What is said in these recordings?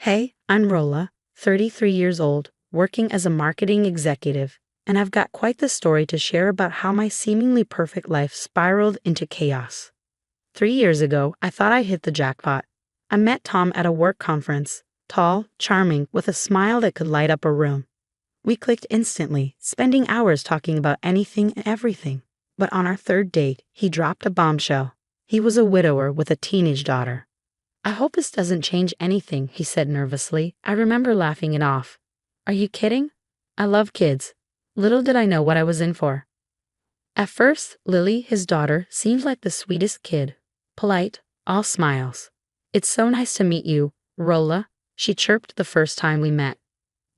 Hey, I'm Rolla, 33 years old, working as a marketing executive, and I've got quite the story to share about how my seemingly perfect life spiraled into chaos. 3 years ago, I thought I hit the jackpot. I met Tom at a work conference, tall, charming, with a smile that could light up a room. We clicked instantly, spending hours talking about anything and everything. But on our third date, he dropped a bombshell. He was a widower with a teenage daughter. I hope this doesn't change anything, he said nervously. I remember laughing it off. Are you kidding? I love kids. Little did I know what I was in for. At first, Lily, his daughter, seemed like the sweetest kid. Polite, all smiles. It's so nice to meet you, Rolla, she chirped the first time we met.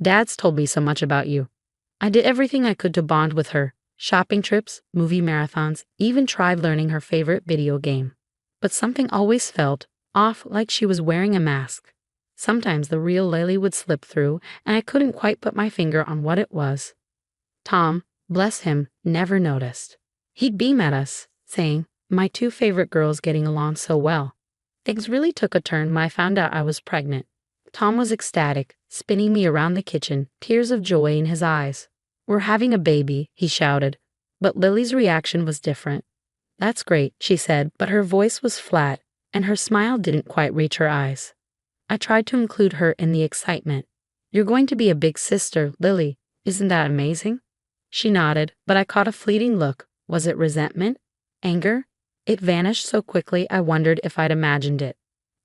Dad's told me so much about you. I did everything I could to bond with her. Shopping trips, movie marathons, even tried learning her favorite video game. But something always felt off, like she was wearing a mask. Sometimes the real Lily would slip through, and I couldn't quite put my finger on what it was. Tom, bless him, never noticed. He'd beam at us, saying, "My two favorite girls getting along so well." Things really took a turn when I found out I was pregnant. Tom was ecstatic, spinning me around the kitchen, tears of joy in his eyes. "We're having a baby," he shouted. But Lily's reaction was different. "That's great," she said, but her voice was flat, and her smile didn't quite reach her eyes. I tried to include her in the excitement. "You're going to be a big sister, Lily. Isn't that amazing?" She nodded, but I caught a fleeting look. Was it resentment? Anger? It vanished so quickly I wondered if I'd imagined it.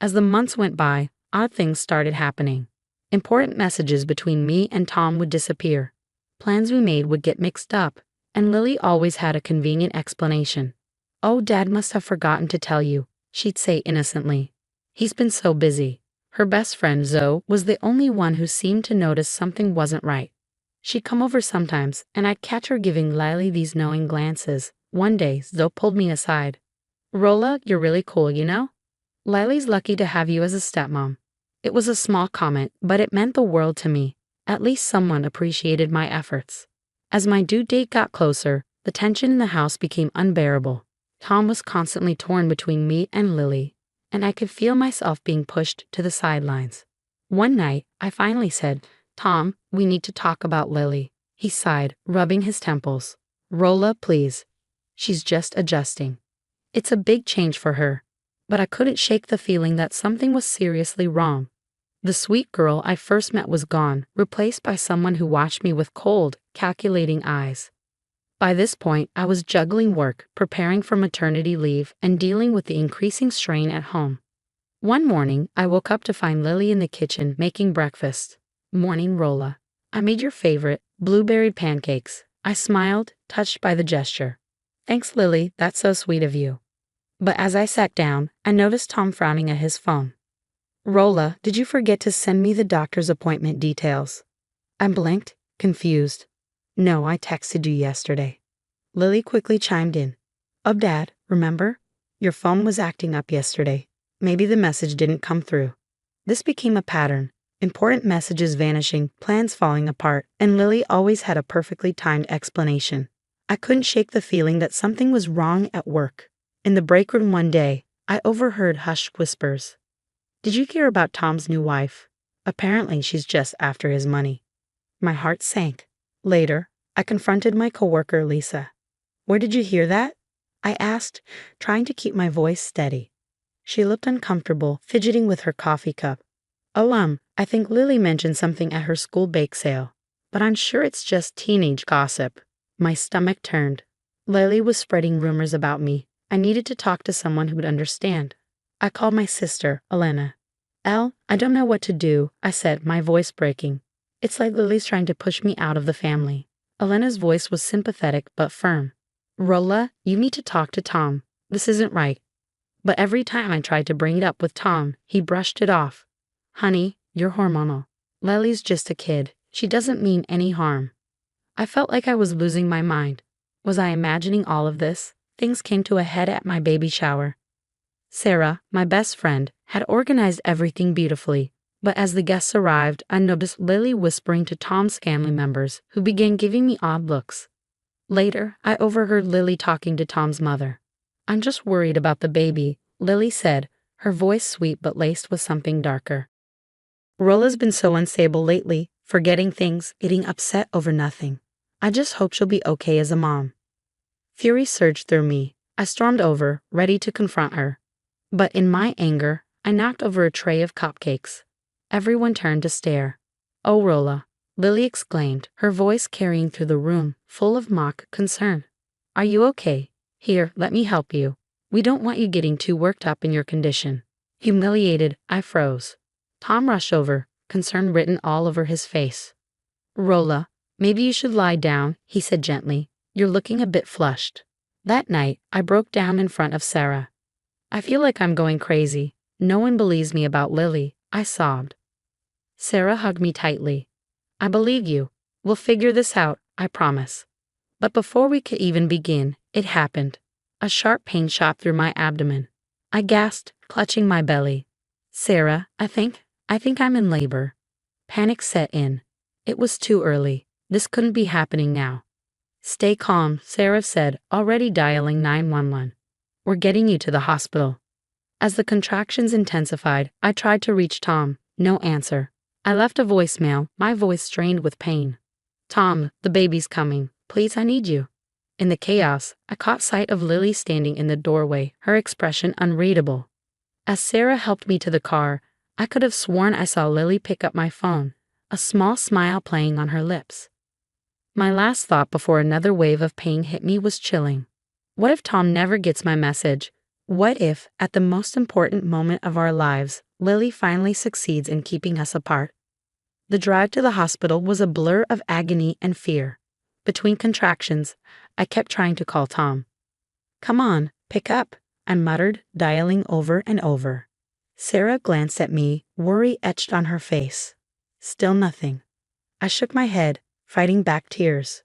As the months went by, odd things started happening. Important messages between me and Tom would disappear. Plans we made would get mixed up, and Lily always had a convenient explanation. "Oh, Dad must have forgotten to tell you," she'd say innocently. "He's been so busy." Her best friend, Zoe, was the only one who seemed to notice something wasn't right. She'd come over sometimes, and I'd catch her giving Lily these knowing glances. One day, Zoe pulled me aside. "Rolla, you're really cool, you know? Lily's lucky to have you as a stepmom." It was a small comment, but it meant the world to me. At least someone appreciated my efforts. As my due date got closer, the tension in the house became unbearable. Tom was constantly torn between me and Lily, and I could feel myself being pushed to the sidelines. One night, I finally said, "Tom, we need to talk about Lily." He sighed, rubbing his temples. "Rolla, please. She's just adjusting. It's a big change for her." But I couldn't shake the feeling that something was seriously wrong. The sweet girl I first met was gone, replaced by someone who watched me with cold, calculating eyes. By this point, I was juggling work, preparing for maternity leave, and dealing with the increasing strain at home. One morning, I woke up to find Lily in the kitchen making breakfast. "Morning, Rolla. I made your favorite, blueberry pancakes." I smiled, touched by the gesture. "Thanks, Lily, that's so sweet of you." But as I sat down, I noticed Tom frowning at his phone. "Rolla, did you forget to send me the doctor's appointment details?" I blinked, confused. "No, I texted you yesterday." Lily quickly chimed in. "Oh, Dad, remember? Your phone was acting up yesterday. Maybe the message didn't come through." This became a pattern. Important messages vanishing, plans falling apart, and Lily always had a perfectly timed explanation. I couldn't shake the feeling that something was wrong at work. In the break room one day, I overheard hushed whispers. "Did you hear about Tom's new wife? Apparently she's just after his money." My heart sank. Later, I confronted my coworker Lisa. "Where did you hear that?" I asked, trying to keep my voice steady. She looked uncomfortable, fidgeting with her coffee cup. "Oh, I think Lily mentioned something at her school bake sale, but I'm sure it's just teenage gossip." My stomach turned. Lily was spreading rumors about me. I needed to talk to someone who would understand. I called my sister, Elena. "Elle, I don't know what to do," I said, my voice breaking. "It's like Lily's trying to push me out of the family." Elena's voice was sympathetic but firm. "Rolla, you need to talk to Tom. This isn't right." But every time I tried to bring it up with Tom, he brushed it off. "Honey, you're hormonal. Lily's just a kid. She doesn't mean any harm." I felt like I was losing my mind. Was I imagining all of this? Things came to a head at my baby shower. Sarah, my best friend, had organized everything beautifully, but as the guests arrived, I noticed Lily whispering to Tom's family members, who began giving me odd looks. Later, I overheard Lily talking to Tom's mother. "I'm just worried about the baby," Lily said, her voice sweet but laced with something darker. Rolla's been so unstable lately, forgetting things, getting upset over nothing. I just hope she'll be okay as a mom. Fury surged through me. I stormed over, ready to confront her. But in my anger, I knocked over a tray of cupcakes. Everyone turned to stare. "Oh, Rolla," Lily exclaimed, her voice carrying through the room, full of mock concern. "Are you okay? Here, let me help you. We don't want you getting too worked up in your condition." Humiliated, I froze. Tom rushed over, concern written all over his face. "Rolla, maybe you should lie down," he said gently. "You're looking a bit flushed." That night, I broke down in front of Sarah. "I feel like I'm going crazy. No one believes me about Lily," I sobbed. Sarah hugged me tightly. "I believe you. We'll figure this out, I promise." But before we could even begin, it happened. A sharp pain shot through my abdomen. I gasped, clutching my belly. "Sarah, I think I'm in labor." Panic set in. It was too early. This couldn't be happening now. "Stay calm," Sarah said, already dialing 911. "We're getting you to the hospital." As the contractions intensified, I tried to reach Tom. No answer. I left a voicemail, my voice strained with pain. "Tom, the baby's coming. Please, I need you." In the chaos, I caught sight of Lily standing in the doorway, her expression unreadable. As Sarah helped me to the car, I could have sworn I saw Lily pick up my phone, a small smile playing on her lips. My last thought before another wave of pain hit me was chilling. What if Tom never gets my message? What if, at the most important moment of our lives, Lily finally succeeds in keeping us apart? The drive to the hospital was a blur of agony and fear. Between contractions, I kept trying to call Tom. "Come on, pick up," I muttered, dialing over and over. Sarah glanced at me, worry etched on her face. Still nothing. I shook my head, fighting back tears.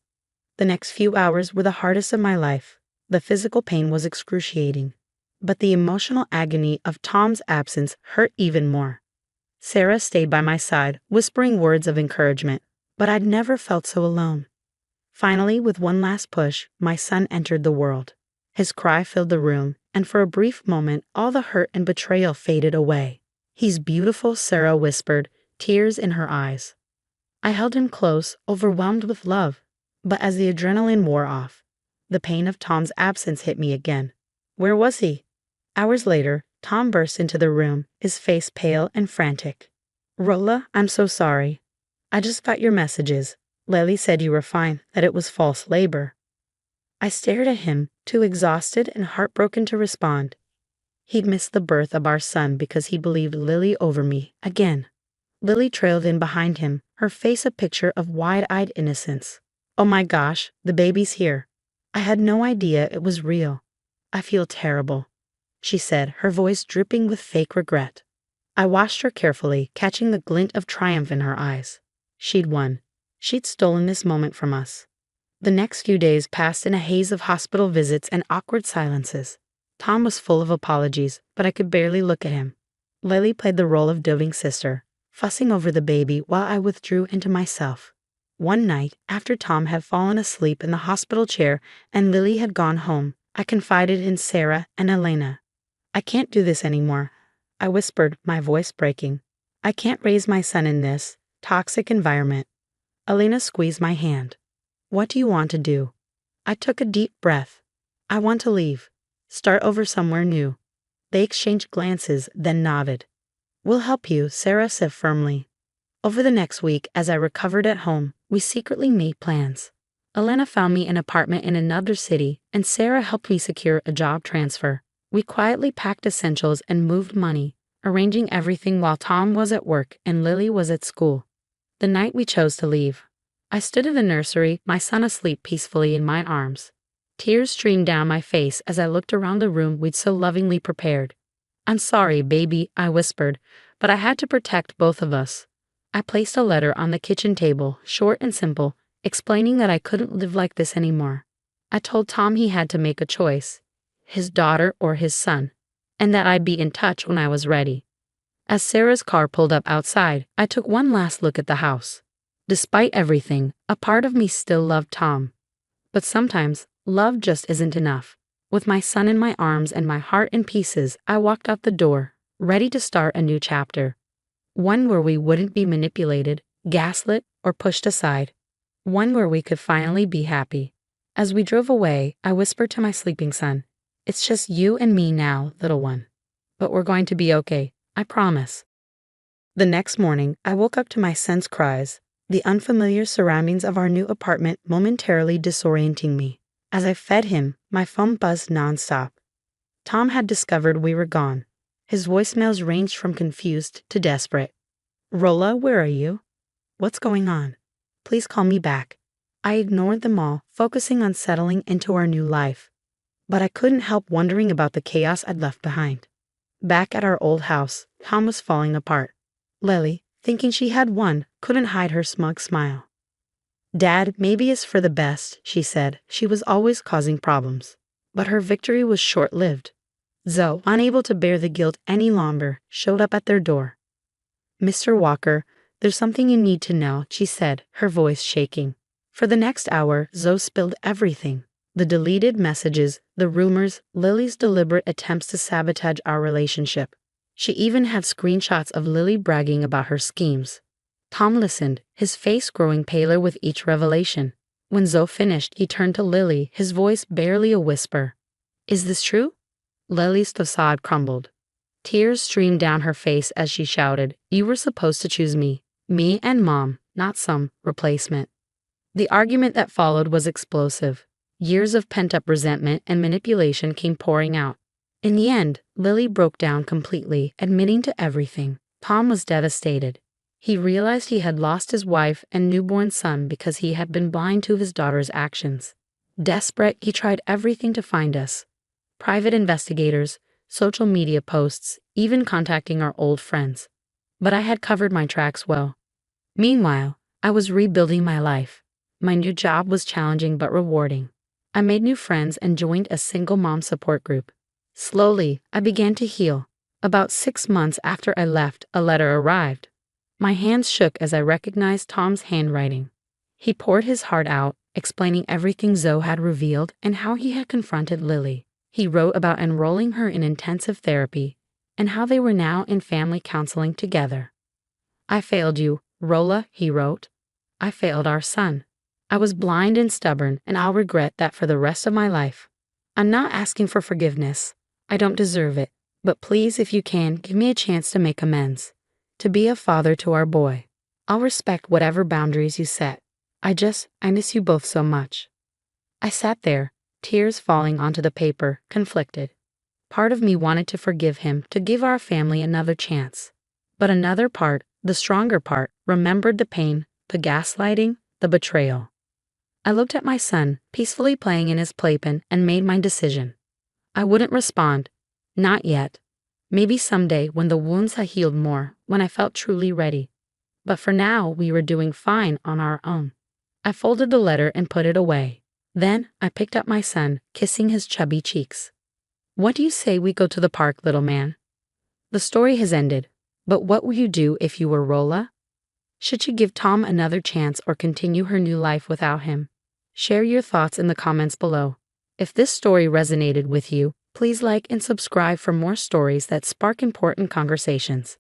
The next few hours were the hardest of my life. The physical pain was excruciating, but the emotional agony of Tom's absence hurt even more. Sarah stayed by my side, whispering words of encouragement, but I'd never felt so alone. Finally, with one last push, my son entered the world. His cry filled the room, and for a brief moment, all the hurt and betrayal faded away. "He's beautiful," Sarah whispered, tears in her eyes. I held him close, overwhelmed with love. But as the adrenaline wore off, the pain of Tom's absence hit me again. Where was he? Hours later, Tom burst into the room, his face pale and frantic. "Rolla, I'm so sorry. I just got your messages. Lily said you were fine, that it was false labor." I stared at him, too exhausted and heartbroken to respond. He'd missed the birth of our son because he believed Lily over me, again. Lily trailed in behind him, her face a picture of wide-eyed innocence. "Oh my gosh, the baby's here. I had no idea it was real. I feel terrible," she said, her voice dripping with fake regret. I watched her carefully, catching the glint of triumph in her eyes. She'd won. She'd stolen this moment from us. The next few days passed in a haze of hospital visits and awkward silences. Tom was full of apologies, but I could barely look at him. Lily played the role of doting sister, fussing over the baby while I withdrew into myself. One night, after Tom had fallen asleep in the hospital chair and Lily had gone home, I confided in Sarah and Elena. "I can't do this anymore," I whispered, my voice breaking. "I can't raise my son in this toxic environment." Elena squeezed my hand. "What do you want to do?" I took a deep breath. "I want to leave. Start over somewhere new." They exchanged glances, then nodded. "We'll help you," Sarah said firmly. Over the next week, as I recovered at home, we secretly made plans. Elena found me an apartment in another city, and Sarah helped me secure a job transfer. We quietly packed essentials and moved money, arranging everything while Tom was at work and Lily was at school. The night we chose to leave, I stood in the nursery, my son asleep peacefully in my arms. Tears streamed down my face as I looked around the room we'd so lovingly prepared. "I'm sorry, baby," I whispered, "but I had to protect both of us." I placed a letter on the kitchen table, short and simple, explaining that I couldn't live like this anymore. I told Tom he had to make a choice, his daughter or his son, and that I'd be in touch when I was ready. As Sarah's car pulled up outside, I took one last look at the house. Despite everything, a part of me still loved Tom. But sometimes, love just isn't enough. With my son in my arms and my heart in pieces, I walked out the door, ready to start a new chapter. One where we wouldn't be manipulated, gaslit, or pushed aside. One where we could finally be happy. As we drove away, I whispered to my sleeping son, "It's just you and me now, little one. But we're going to be okay, I promise." The next morning, I woke up to my son's cries, the unfamiliar surroundings of our new apartment momentarily disorienting me. As I fed him, my phone buzzed nonstop. Tom had discovered we were gone. His voicemails ranged from confused to desperate. "Rolla, where are you? What's going on? Please call me back." I ignored them all, focusing on settling into our new life. But I couldn't help wondering about the chaos I'd left behind. Back at our old house, Tom was falling apart. Lily, thinking she had won, couldn't hide her smug smile. "Dad, maybe it's for the best," she said. She was always causing problems. But her victory was short-lived. Zoe, unable to bear the guilt any longer, showed up at their door. "Mr. Walker, there's something you need to know," she said, her voice shaking. For the next hour, Zoe spilled everything. The deleted messages, the rumors, Lily's deliberate attempts to sabotage our relationship. She even had screenshots of Lily bragging about her schemes. Tom listened, his face growing paler with each revelation. When Zoe finished, he turned to Lily, his voice barely a whisper. "Is this true?" Lily's facade crumbled. Tears streamed down her face as she shouted, "You were supposed to choose me and Mom, not some replacement." The argument that followed was explosive. Years of pent-up resentment and manipulation came pouring out. In the end, Lily broke down completely, admitting to everything. Tom was devastated. He realized he had lost his wife and newborn son because he had been blind to his daughter's actions. Desperate, he tried everything to find us. Private investigators, social media posts, even contacting our old friends. But I had covered my tracks well. Meanwhile, I was rebuilding my life. My new job was challenging but rewarding. I made new friends and joined a single mom support group. Slowly, I began to heal. About 6 months after I left, a letter arrived. My hands shook as I recognized Tom's handwriting. He poured his heart out, explaining everything Zoe had revealed and how he had confronted Lily. He wrote about enrolling her in intensive therapy and how they were now in family counseling together. "I failed you, Rolla," he wrote. "I failed our son. I was blind and stubborn, and I'll regret that for the rest of my life. I'm not asking for forgiveness. I don't deserve it. But please, if you can, give me a chance to make amends. To be a father to our boy. I'll respect whatever boundaries you set. I miss you both so much." I sat there, tears falling onto the paper, conflicted. Part of me wanted to forgive him, to give our family another chance. But another part, the stronger part, remembered the pain, the gaslighting, the betrayal. I looked at my son, peacefully playing in his playpen, and made my decision. I wouldn't respond. Not yet. Maybe someday when the wounds had healed more, when I felt truly ready. But for now, we were doing fine on our own. I folded the letter and put it away. Then I picked up my son, kissing his chubby cheeks. "What do you say we go to the park, little man? The story has ended, but what would you do if you were Rolla? Should she give Tom another chance or continue her new life without him? Share your thoughts in the comments below. If this story resonated with you, please like and subscribe for more stories that spark important conversations.